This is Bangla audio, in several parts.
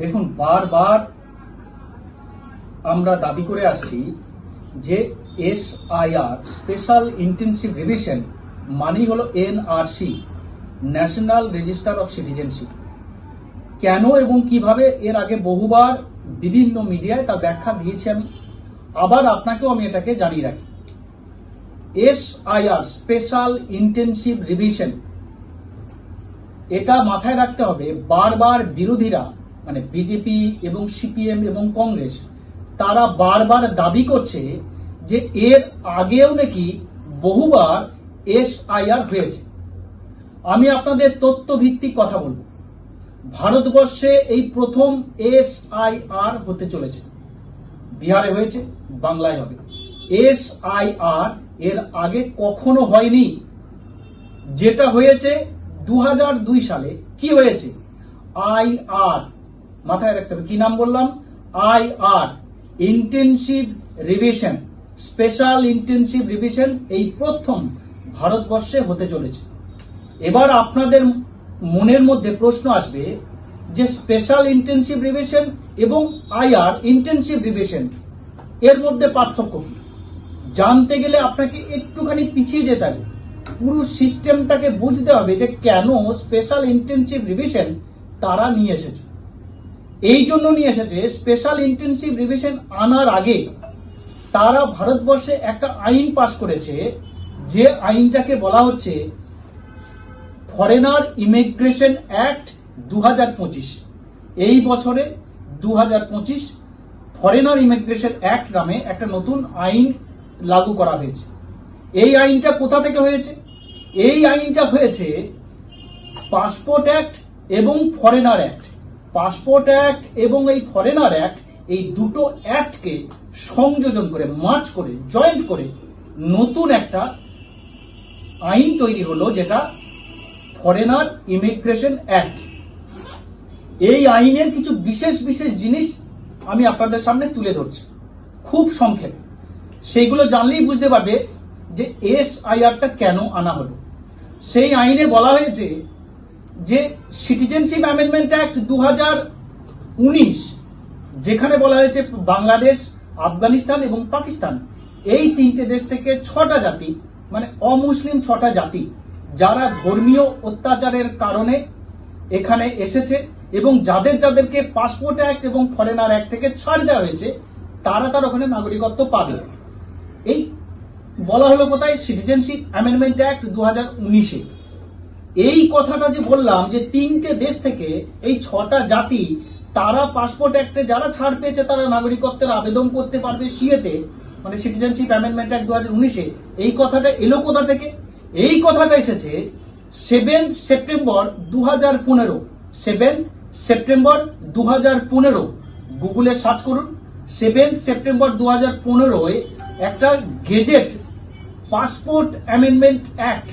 দেখুন, বারবার আমরা দাবি করে আসছি যে এসআইআর স্পেশাল ইন্টেনসিভ রিভিশন মানেই হলো NRC, national register of citizenship. কেন এবং কিভাবে এর আগে বহুবার বিভিন্ন মিডিয়ায় তার ব্যাখ্যা দিয়েছি আমি, আবার আপনাকেও আমি এটাকে জানিয়ে রাখি। এসআইআর স্পেশাল ইন্টেনসিভ রিভিশন, এটা মাথায় রাখতে হবে। বারবার বিরোধীরা মানে বিজেপি এবং সিপিএম এবং কংগ্রেস তারা বারবার দাবি করছে যে এর আগেও নাকি বহুবার এসআইআর হয়েছে। আমি আপনাদের তথ্য ভিত্তিক কথা বলবো। ভারতবর্ষে এই প্রথম এসআইআর হতে চলেছে। বিহারে হয়েছে, বাংলায় হবে। এসআইআর এর আগে কখনো হয়নি। যেটা হয়েছে 2002 সালে কি হয়েছে? আইআর, মাথায় রাখতে হবে। কি নাম বললাম? IR, intensive revision, special intensive revision এই প্রথম ভারতবর্ষে হতে চলেছে। এবার আপনাদের মনের মধ্যে প্রশ্ন আসবে যে স্পেশাল ইন্টেনসিভ রিভিশন এবং আইআর ইন্টেনসিভ রিভিশন এর মধ্যে পার্থক্য কি? জানতে গেলে আপনাকে একটুখানি পিছিয়ে যেতে হবে। পুরো সিস্টেমটাকে বুঝতে হবে যে কেন স্পেশাল ইন্টেনসিভ রিভিশন তারা নিয়ে এসেছে। এই জন্য নিয়ে এসেছে, স্পেশাল ইন্টেনসিভ রিভিশন আনার আগে তারা ভারতবর্ষে একটা আইন পাশ করেছে, যে আইনটাকে বলা হচ্ছে ফরেনার ইমিগ্রেশন অ্যাক্ট 2025। এই বছরে 2025 ফরেনার ইমিগ্রেশন অ্যাক্ট নামে একটা নতুন আইন লাগু করা হয়েছে। এই আইনটা কোথা থেকে হয়েছে? এই আইনটা হয়েছে পাসপোর্ট অ্যাক্ট এবং ফরেনার অ্যাক্ট। পাসপোর্ট অ্যাক্ট এবং এই ফরেনার অ্যাক্ট, এই দুটো অ্যাক্টকে সংযোজন করে, মার্চ করে, জয়েন্ট করে নতুন একটা আইন তৈরি হলো, যেটা ফরেনার ইমিগ্রেশন অ্যাক্ট। এই আইনের কিছু বিশেষ বিশেষ জিনিস আমি আপনাদের সামনে তুলে ধরছি খুব সংক্ষেপে। সেইগুলো জানলেই বুঝতে পারবে যে এসআইআরটা কেন আনা হলো। সেই আইনে বলা হয়েছে যে সিটিজেনশিপ অ্যামেন্ডমেন্ট অ্যাক্ট 2019, যেখানে বলা হয়েছে বাংলাদেশ, আফগানিস্তান এবং পাকিস্তান এই তিনটে দেশ থেকে 6টা জাতি, মানে অমুসলিম 6টা জাতি, যারা ধর্মীয় অত্যাচারের কারণে এখানে এসেছে এবং যাদের যাদেরকে পাসপোর্ট অ্যাক্ট এবং ফরেনার অ্যাক্ট থেকে ছাড় দেওয়া হয়েছে, তারা তার ওখানে নাগরিকত্ব পাবে। এই বলা হলো কোথায়? সিটিজেনশিপ অ্যামেন্ডমেন্ট অ্যাক্ট 2019-এ। এই কথাটা যে বললাম যে তিনটে দেশ থেকে এই 6টা জাতি তারা পাসপোর্ট অ্যাক্টে যারা ছাড় পেয়েছে তারা নাগরিকত্বের আবেদন করতে পারবে সিএতে, মানে সিটিজেনশিপ অ্যামেন্ডমেন্ট অ্যাক্ট 2019-এ। এই কথাটা এলো কোথা থেকে? এই কথাটা এসেছে 7 সেপ্টেম্বর 2015। 7 সেপ্টেম্বর 2015 গুগলে সার্চ করুন। 7 সেপ্টেম্বর 2015 একটা gazette, passport amendment act,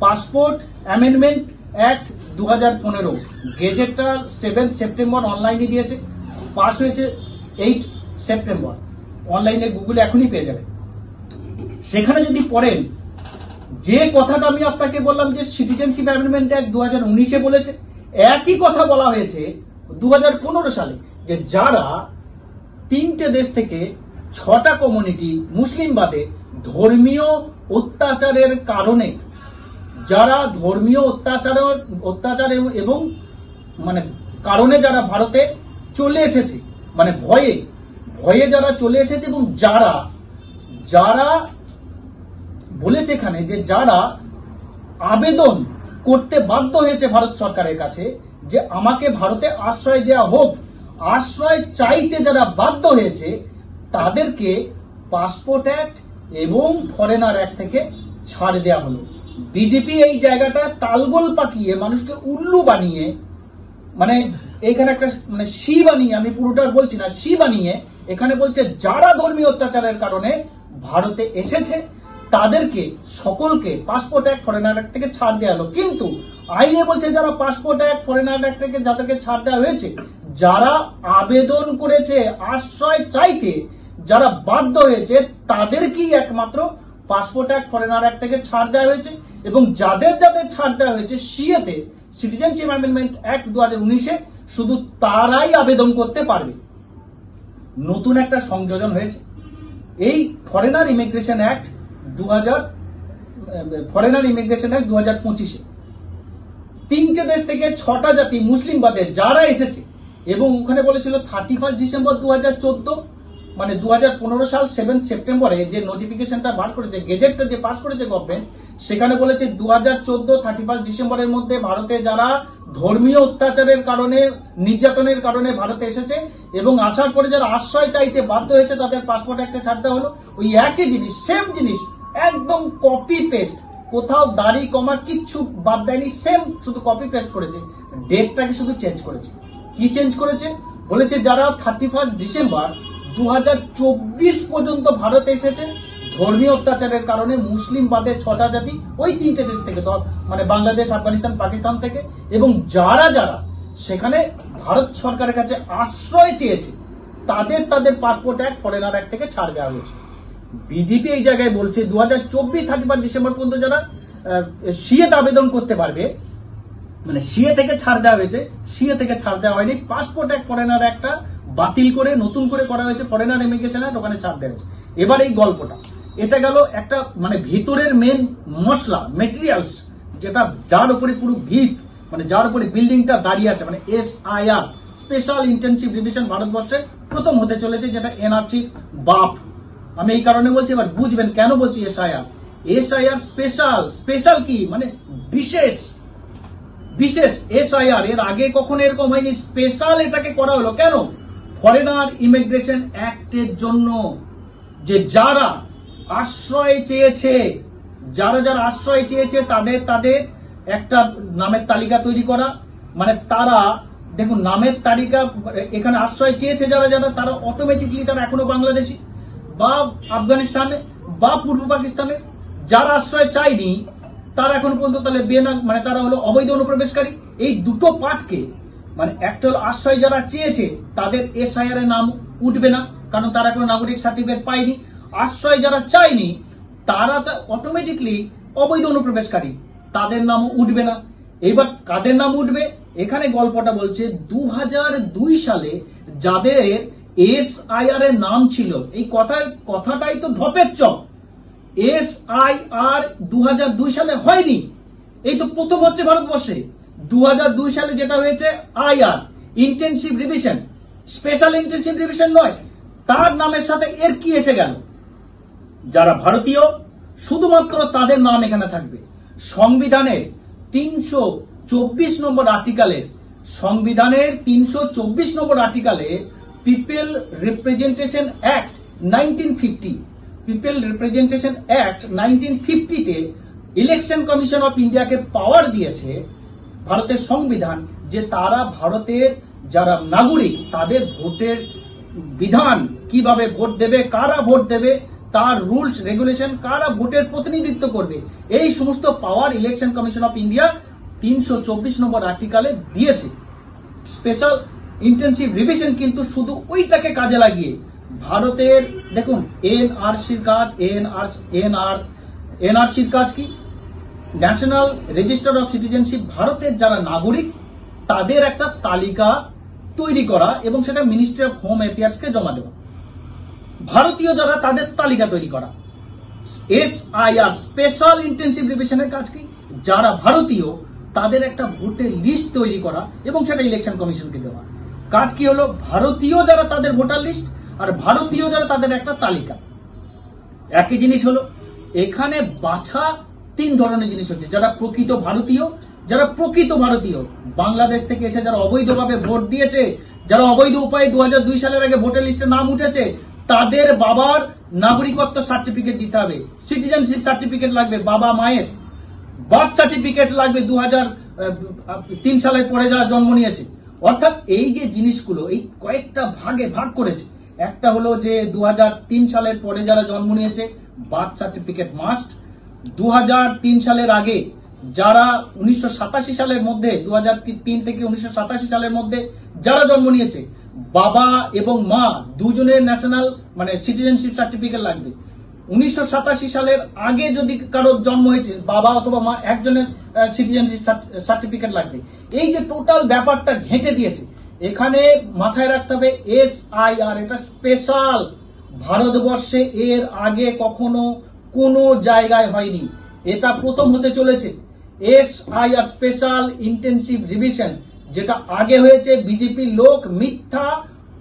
passport amendment act 2015 গেজেটটা 7 সেপ্টেম্বর অনলাইনে দিয়েছে, পাস হয়েছে 8 সেপ্টেম্বর। অনলাইনে গুগলে এখনই পেয়ে যাবে। সেখানে যদি পড়েন, যে কথাটা আমি আপনাকে বললাম যে সিটিজেনশিপ অ্যামেন্ডমেন্ট অ্যাক্ট 2019-এ বলেছে, একই কথা বলা হয়েছে 2015 সালে, যে যারা তিনটে দেশ থেকে 6টা কমিউনিটি মুসলিম বাদে ধর্মীয় অত্যাচারের কারণে, যারা ধর্মীয় অত্যাচার এবং মানে কারণে যারা ভারতে চলে এসেছে, মানে ভয়ে যারা চলে এসেছে, এবং যারা বলেছে এখানে যে যারা আবেদন করতে বাধ্য হয়েছে ভারত সরকারের কাছে যে আমাকে ভারতে আশ্রয় দেওয়া হোক, আশ্রয় চাইতে যারা বাধ্য হয়েছে তাদেরকে পাসপোর্ট অ্যাক্ট এবং ফরেনার অ্যাক্ট থেকে ছাড় দেওয়া হলো। বিজেপি এই জায়গাটা তালগোল পাকিয়ে, মানুষকে উল্লু বানিয়ে, মানে এখানে একটা মানে সি বানিয়ে, আমি পুরোটা বলছি না, সি বানিয়ে এখানে বলছে যারা ধর্মীয় অত্যাচারের কারণে ভারতে এসেছে তাদেরকে সকলকে পাসপোর্ট অ্যাক্ট ফরেনার অ্যাক্ট থেকে ছাড় দেওয়া হলো। কিন্তু আইনে বলছে যারা পাসপোর্ট অ্যাক্ট ফরেনার অ্যাক্ট থেকে যাদেরকে ছাড় দেওয়া হয়েছে, যারা আবেদন করেছে আশ্রয় চাইতে, যারা বাধ্য হয়েছে, তাদেরকেই একমাত্র পাসপোর্ট অ্যাক্ট ফরেনার অ্যাক্ট থেকে ছাড় দেওয়া হয়েছে। এবং যাদের যাদের ছাড় দেওয়া হয়েছে সিএতে, সিটিজেনশিপ অ্যামেন্ডমেন্ট অ্যাক্ট 2019-এ, শুধু তারাই আবেদন করতে পারবে। নতুন একটা সংযোজন হয়েছে এই ফরেনার ইমিগ্রেশন অ্যাক্ট 2025-এ 3টে দেশ থেকে 6টা জাতি মুসলিম বাদে যারা এসেছে, এবং ওখানে বলেছিল 31 ডিসেম্বর 2014, মানে 2015 সাল 7 সেপ্টেম্বরে যে নোটিফিকেশনটা বার করেছে, গেজেটটা যে পাস করেছে গভর্নমেন্ট, সেখানে বলেছে 2014 31 ডিসেম্বরের মধ্যে ভারতে যারা ধর্মীয় অত্যাচারের কারণে, নির্যাতনের কারণে ভারতে এসেছে এবং আসার পরে যারা আশ্রয় চাইতে বাধ্য হয়েছে তাদের পাসপোর্ট একটা ছাড় দেওয়া হলো। ওই একই জিনিস, সেম জিনিস, একদম কপি পেস্ট, কোথাও দাড়ি কমা কিচ্ছু বাদ দেয়নি, সেম শুধু কপি পেস্ট করেছে, ডেটটাকে শুধু চেঞ্জ করেছে। কি চেঞ্জ করেছে? বলেছে যারা 31 ডিসেম্বর 2024 পর্যন্ত ভারতে এসেছে ধর্মীয় অত্যাচারের কারণে, মুসলিম বাদে 6টা জাতি ওই 3টে দেশ থেকে, মানে বাংলাদেশ, আফগানিস্তান, পাকিস্তান থেকে, এবং যারা যারা সেখানে ভারত সরকারের কাছে আশ্রয় চেয়েছে তাদের পাসপোর্ট অ্যাক্ট, ফরেনার অ্যাক্ট থেকে ছাড় দেওয়া হয়েছে। বিজেপি এই জায়গায় বলছে 2024 31 ডিসেম্বর পর্যন্ত যারা সিএ আবেদন করতে পারবে, মানে সিএ থেকে ছাড় দেওয়া হয়েছে, সিএ থেকে ছাড় দেওয়া হয়নি, পাসপোর্ট অ্যাক্ট, ফরেনার অ্যাক্টটা বাতিল করে নতুন করে করা হয়েছে, ফরেনার ইমিগ্রেশন অ্যাক্ট, ওখানে ছাড় দেওয়া হয়েছে। এবার এই গল্পটা, এটা গেল একটা মানে ভিতরের মেন মশলা, মেটেরিয়ালস, যেটা যার উপরে পুরো ভিত, মানে যার উপরে বিল্ডিংটা দাঁড়িয়ে আছে, মানে SIR, স্পেশাল ইন্টেনসিভ রিভিশন, ভারতবর্ষে প্রথম হতে চলেছে, যেটা এনআরসির বাপ। আমি এই কারণে বলছি, এবার বুঝবেন কেন বলছি SIR স্পেশাল কি, মানে বিশেষ SIR, এর আগে কখনো এরকম হয়নি, স্পেশাল এটাকে করা হলো কেন? ফরেনার ইমিগ্রেশন অ্যাক্টের জন্য, যে যারা আশ্রয় চেয়েছে, যারা আশ্রয় চেয়েছে তাদের একটা নামের তালিকা তৈরি করা, মানে তারা দেখুন নামের তালিকা, এখানে আশ্রয় চেয়েছে যারা তারা অটোমেটিকলি তারা এখনো বাংলাদেশি বা আফগানিস্তানে বা পূর্ব পাকিস্তানের। যারা আশ্রয় চায়নি তারা এখনো পর্যন্ত তাহলে মানে তারা হলো অবৈধ অনুপ্রবেশকারী। এই দুটো পার্টকে, মানে একটা হলো আশ্রয় যারা চেয়েছে তাদের SIR এর নাম উঠবে না, কারণ তারা কোনো নাগরিক সার্টিফিকেট পায়নি। আশ্রয় যারা চায়নি তারা তো অটোমেটিকলি অবৈধ অনুপ্রবেশকারী, তাদের নামও উঠবে না। এবার কাদের নাম উঠবে? এখানে গল্পটা বলছে 2002 সালে যাদের SIR এর নাম ছিল, এই কথাটাই তো ঢপের চপ। SIR 2002 সালে হয়নি, এই তো প্রথম হচ্ছে ভারতবর্ষে। 2002 সালে যেটা হয়েছে IR, intensive revision, special intensive revision নয়, তার নামের সাথে এর কি এসে গেল? যারা ভারতীয় শুধুমাত্র তাদের নাম এখানে থাকবে। সংবিধানের 324 নম্বর আর্টিকেলে পিপল রিপ্রেজেন্টেশন অ্যাক্ট 1950 তে ইলেকশন কমিশন অফ ইন্ডিয়াকে পাওয়ার দিয়েছে ভারতের সংবিধান, যে তারা ভারতের যারা নাগরিক তাদের ভোটের বিধান, কিভাবে ভোট দেবে, কারা ভোট দেবে, তার রুলস রেগুলেশন, কারা ভোটের প্রতিনিধিত্ব করবে, এই সমস্ত পাওয়ার ইলেকশন কমিশন অফ ইন্ডিয়া 324 নম্বর আর্টিকেলে দিয়েছে। স্পেশাল ইন্টেনসিভ রিভিশন কিন্তু শুধু ওইটাকে কাজে লাগিয়ে ভারতের, দেখুন এনআরসির কাজ কি? ন্যাশনাল রেজিস্টার অফ সিটিজেনশিপ, ভারতের যারা নাগরিক তাদের একটা তালিকা তৈরি করা এবং সেটা মিনিস্ট্রি অফ হোম অ্যাফেয়ার্সকে জমা দেওয়া। ভারতীয় যারা তাদের তালিকা তৈরি করা। SIR, স্পেশাল ইন্টেনসিভ রিভিশনের কাজ কি? যারা ভারতীয় তাদের একটা ভোটের লিস্ট তৈরি করা এবং সেটা ইলেকশন কমিশনকে দেওয়া। কাজ কি হলো? ভারতীয় যারা তাদের ভোটার লিস্ট আর ভারতীয় যারা তাদের একটা তালিকা। একই জিনিস হলো এখানে বাছা 3 ধরনের জিনিস হচ্ছে। যারা প্রকৃত ভারতীয়, বাংলাদেশ থেকে এসে যারা অবৈধভাবে ভোট দিয়েছে, যারা অবৈধ উপায়ে 2002 সালের আগে ভোটার লিস্টে নাম উঠেছে, তাদের বাবার নাগরিকত্ব সার্টিফিকেট দিতে হবে, সিটিজেনশিপ সার্টিফিকেট লাগবে, বাবা মায়ের বার্থ সার্টিফিকেট লাগবে 2003 সালের পরে যারা জন্ম নিয়েছে। অর্থাৎ এই যে জিনিসগুলো এই কয়েকটা ভাগে ভাগ করেছে। একটা হলো যে 2003 সালের পরে যারা জন্ম নিয়েছে বার্থ সার্টিফিকেট মাস্ট। 2003 সালের আগে যারা 1987 সালের মধ্যে, 2003 থেকে 1987 সালের মধ্যে যারা জন্ম নিয়েছে, বাবা এবং মা দুজনের ন্যাশনাল মানে সিটিজেনশিপ সার্টিফিকেট লাগবে। 1987 সালের আগে যদি কারোর জন্ম হয়েছে, বাবা অথবা মা একজনের সিটিজেনশিপ সার্টিফিকেট লাগবে। এই যে টোটাল ব্যাপারটা ঘেঁটে দিয়েছে, এখানে মাথায় রাখতে হবে SIR এটা স্পেশাল, ভারতবর্ষে এর আগে কখনো কোনো জায়গায় হয়নি, এটা প্রথম হতে চলেছে। SIR স্পেশাল ইন্টেনসিভ রিভিশন, যেটা আগে হয়েছে বিজেপির লোক মিথ্যা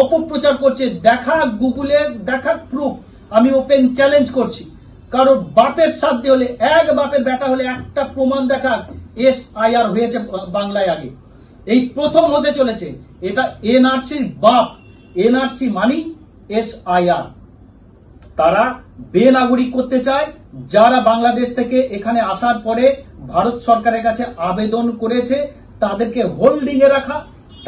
অপপ্রচার করছে। দেখা গুগলে, দেখা প্রুফ, আমি ওপেন চ্যালেঞ্জ করছি। কারণ বাপের সাধ্যে হলে, এক বাপের বেটা হলে একটা প্রমাণ দেখা SIR হয়েছে বাংলায় আগে, এই প্রথম হতে চলেছে। এটা NRCর বাপ, NRC মানি SIR। তারা বেনাগরিক করতে চায় যারা বাংলাদেশ থেকে এখানে আসার পরে ভারত সরকারের কাছে আবেদন করেছে, তাদেরকে হোল্ডিং এ রাখা।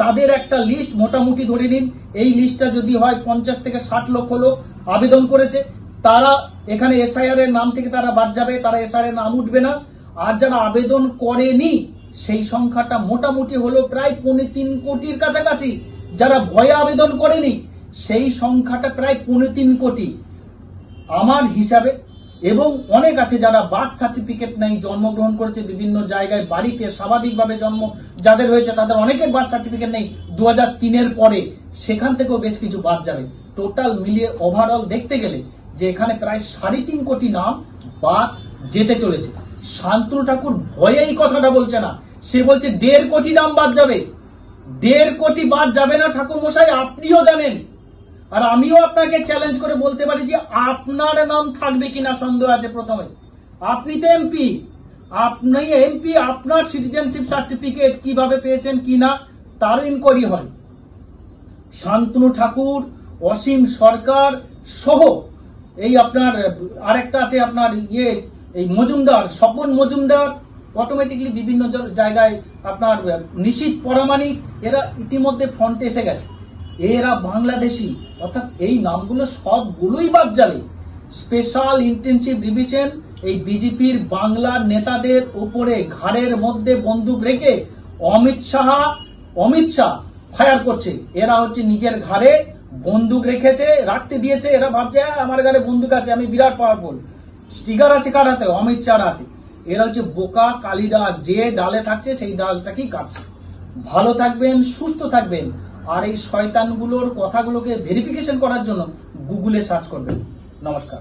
তাদের একটা লিস্ট মোটামুটি ধরে নিন, এই লিস্টটা যদি হয় 50 থেকে 60 লক্ষ লোক আবেদন করেছে, তারা এখানে SIR এর নাম থেকে তারা বাদ যাবে, তারা SIR এর নাম উঠবে না। আর যারা আবেদন করেনি সেই সংখ্যাটা মোটামুটি হলো প্রায় 3.25 কোটির কাছাকাছি। যারা ভয়ে আবেদন করেনি সেই সংখ্যাটা প্রায় 3.25 কোটি আমার হিসাবে। এবং অনেক আছে যারা বার্থ সার্টিফিকেট নেই, জন্মগ্রহণ করেছে বিভিন্ন জায়গায়, বাড়িতে স্বাভাবিকভাবে জন্ম যাদের হয়েছে তাদের অনেকের বার্থ সার্টিফিকেট নেই 2003-এর পরে, সেখান থেকেও বেশ কিছু বাদ যাবে। টোটাল মিলিয়ে ওভারঅল দেখতে গেলে যে এখানে প্রায় 3.5 কোটি নাম বাদ যেতে চলেছে। শান্তনু ঠাকুর ভয়ে এই কথাটা বলছে না, সে বলছে 1.5 কোটি নাম বাদ যাবে। 1.5 কোটি বাদ যাবে না ঠাকুর মশাই, আপনিও জানেন। আর আমিও আপনাকে চ্যালেঞ্জ করে বলতে পারি যে আপনার নাম থাকবে কিনা সন্দেহ আছে। প্রথমে আপনি তো এমপি, আপনার সিটিজেনশিপ সার্টিফিকেট কিভাবে পেয়েছেন কিনা তার ইনকোয়ারি হয়। শান্তনু ঠাকুর, অসীম সরকার সহ এই আপনার আরেকটা আছে আপনার এই মজুমদার, স্বপন মজুমদার, অটোমেটিকলি বিভিন্ন জায়গায় আপনার নিশীথ পরামানিক, এরা ইতিমধ্যে ফ্রন্টে এসে গেছে। এরা বাংলাদেশি, অর্থাৎ এই নামগুলো সবগুলোই বাদ যাবে। স্পেশাল ইন্টেনসিভ রিভিশন, এই বিজেপির বাংলার নেতাদের উপরে ঘাড়ের মধ্যে বন্দুক রেখে অমিত শাহ ফায়ার করছে। এরা হচ্ছে নিজের ঘাড়ে বন্দুক রাখতে দিয়েছে। এরা ভাবছে আমার ঘাড়ে বন্দুক আছে, আমি বিরাট পাওয়ারফুল। স্টিকার আছে কার হাতে? অমিত শাহর হাতে। এরা হচ্ছে বোকা কালিদাস, যে ডালে থাকছে সেই ডালটাকেই কাটছে। ভালো থাকবেন, সুস্থ থাকবেন। আর এই শয়তানগুলোর কথাগুলোকে ভেরিফিকেশন করার জন্য গুগলে সার্চ করবেন। নমস্কার।